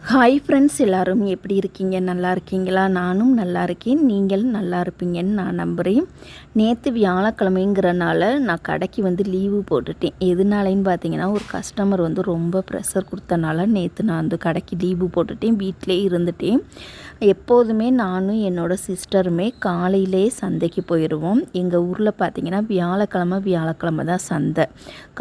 Hi friends, எல்லோரும் எப்படி இருக்கீங்க? நல்லா இருக்கீங்களா? நானும் நல்லா இருக்கேன். நீங்களும் நல்லா இருப்பீங்கன்னு நான் நம்புகிறேன். நேற்று வியாழக்கிழமைங்கிறனால நான் கடைக்கு லீவு போட்டுட்டேன். எதுனாலேன்னு பார்த்தீங்கன்னா, ஒரு கஸ்டமர் ரொம்ப ப்ரெஷர் கொடுத்தனால நேற்று நான் கடைக்கு லீவு போட்டுட்டேன். வீட்டிலே இருந்துட்டேன். எப்போதுமே நானும் என்னோடய சிஸ்டருமே காலையிலே சந்தைக்கு போயிடுவோம். எங்கள் ஊரில் பார்த்திங்கன்னா வியாழக்கிழமை தான் சந்தை.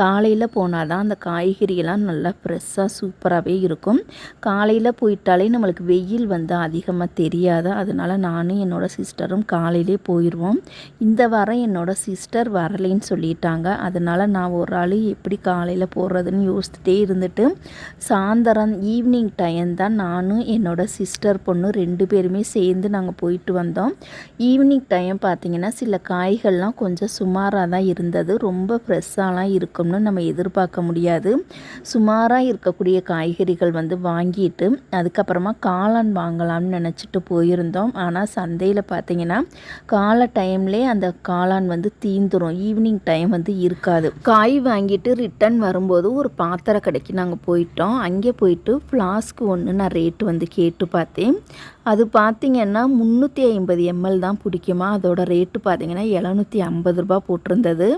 காலையில் போனால் தான் அந்த காய்கறியெல்லாம் நல்லா ஃப்ரெஷ்ஷாக சூப்பராகவே இருக்கும். காலையில் போயிட்டாலே நம்மளுக்கு வெயில் அதிகமாக தெரியாது. அதனால் நானும் என்னோடய சிஸ்டரும் காலையிலே போயிடுவோம். இந்த வாரம் என்னோடய சிஸ்டர் வரலைன்னு சொல்லிட்டாங்க. அதனால் நான் ஒரு ஆள் எப்படி காலையில் போடுறதுன்னு யோசிச்சுட்டே இருந்துட்டு சாயந்தரம் ஈவினிங் டைம் தான் நானும் என்னோடய சிஸ்டர் பொண்ணு 2 பேருமே சேர்ந்து நாங்கள் போயிட்டு வந்தோம். ஈவினிங் டைம் பார்த்திங்கன்னா சில காய்கள்லாம் கொஞ்சம் சுமாராக தான் இருந்தது. ரொம்ப ஃப்ரெஷ்ஷாலாம் இருக்கும்னு நம்ம எதிர்பார்க்க முடியாது. சுமாராக இருக்கக்கூடிய காய்கறிகள் வாங்கிட்டு அதுக்கப்புறமா காளான் வாங்கலாம்னு நினச்சிட்டு போயிருந்தோம். ஆனால் சந்தையில் பார்த்திங்கன்னா காலை டைம்லேயே அந்த காளான் தீந்துரும். ஈவினிங் டைம் இருக்காது. காய் வாங்கிட்டு ரிட்டன் வரும்போது ஒரு பாத்திர கடைக்கு நாங்கள் போயிட்டோம். அங்கே போயிட்டு ஃப்ளாஸ்க்கு ஒன்று நான் ரேட்டு கேட்டு பார்த்தேன். அது பார்த்திங்கன்னா 350 ml தான் பிடிக்குமா. அதோட ரேட்டு பார்த்திங்கன்னா 750 ரூபா போட்டிருந்தது.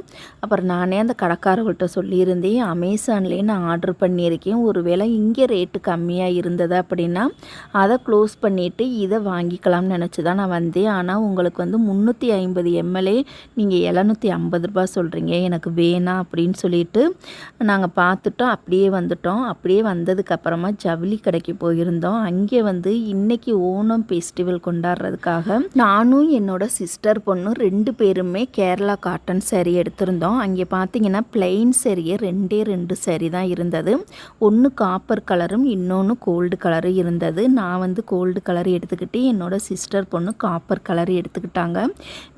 அப்புறம் நானே அந்த கடைக்காரர்கள்ட்ட சொல்லியிருந்தேன், அமேசான்லேயே நான் ஆர்டர் பண்ணியிருக்கேன். ஒரு வேளை இங்கே ரேட்டு கம்மியாக இருந்தது அப்படின்னா அதை க்ளோஸ் பண்ணிவிட்டு இதை வாங்கிக்கலாம்னு நினச்சி தான் நான் வந்தேன். ஆனால் உங்களுக்கு 350 ml நீங்கள் 750 ரூபா சொல்கிறீங்க, எனக்கு வேணாம் அப்படின்னு சொல்லிட்டு நாங்கள் பார்த்துட்டோம். அப்படியே வந்துட்டோம். அப்படியே வந்ததுக்கப்புறமா ஜவுளி கடைக்கு போயிருந்தோம். அங்கே இன்றைக்கி ஓணம் ஃபெஸ்டிவல் கொண்டாடுறதுக்காக நானும் என்னோட சிஸ்டர் பொண்ணு 2 பேருமே கேரளா காட்டன் சேரீ எடுத்திருந்தோம். அங்கே பார்த்தீங்கன்னா பிளெயின் சேரீயே 2 சேரீ தான் இருந்தது. ஒன்று காப்பர் கலரும் இன்னொன்று கோல்டு கலரும் இருந்தது. நான் கோல்டு கலர் எடுத்துக்கிட்டு என்னோட சிஸ்டர் பொண்ணு காப்பர் கலர் எடுத்துக்கிட்டாங்க.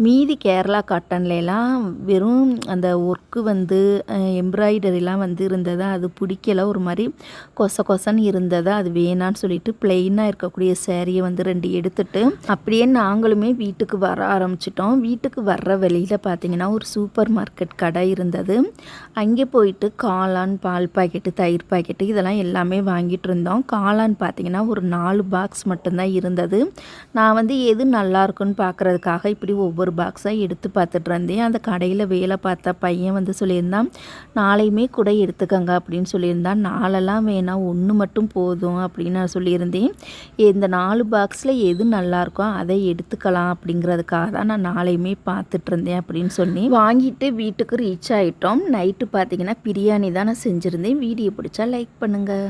மீதி கேரளா காட்டன்லாம் வெறும் அந்த ஒர்க்கு எம்ப்ராய்டரிலாம் இருந்தது. அது பிடிக்கல, ஒரு மாதிரி கொசன்னு இருந்தது. அது வேணான்னு சொல்லிட்டு பிளெயினாக இருக்கக்கூடிய சேரீயை 2 எடுத்துட்டு அப்படியே நாங்களுமே வீட்டுக்கு வர ஆரம்பிச்சிட்டோம். வீட்டுக்கு வர்ற வழியில் பார்த்திங்கன்னா ஒரு சூப்பர் மார்க்கெட் கடை இருந்தது. அங்கே போயிட்டு காளான், பால் பாக்கெட்டு, தயிர் பாக்கெட்டு இதெல்லாம் எல்லாமே வாங்கிட்டு இருந்தோம். காளான் பார்த்திங்கன்னா ஒரு 4 பாக்ஸ் மட்டும்தான் இருந்தது. நான் எது நல்லா இருக்குன்னு பார்க்குறதுக்காக இப்படி ஒவ்வொரு பாக்ஸாக எடுத்து பார்த்துட்டு இருந்தேன். அந்த கடையில் வேலை பார்த்த பையன் சொல்லியிருந்தான், நாளையுமே கூட எடுத்துக்கங்க அப்படின்னு சொல்லியிருந்தான். 4எல்லாம் வேணாம், 1 மட்டும் போதும் அப்படின்னு நான் சொல்லியிருந்தேன். இந்த 4 பாக்ஸில் எது நல்லாயிருக்கோ அதை எடுத்துக்கலாம் அப்படிங்கிறதுக்காக தான் நான் நாளையுமே பார்த்துட்டு இருந்தேன் அப்படின்னு சொல்லி வாங்கிட்டு வீட்டுக்கு ரீச் ஆகிட்டோம். நைட்டு பார்த்திங்கன்னா பிரியாணி தான் நான் செஞ்சுருந்தேன். வீடியோ பிடிச்சா லைக் பண்ணுங்கள்.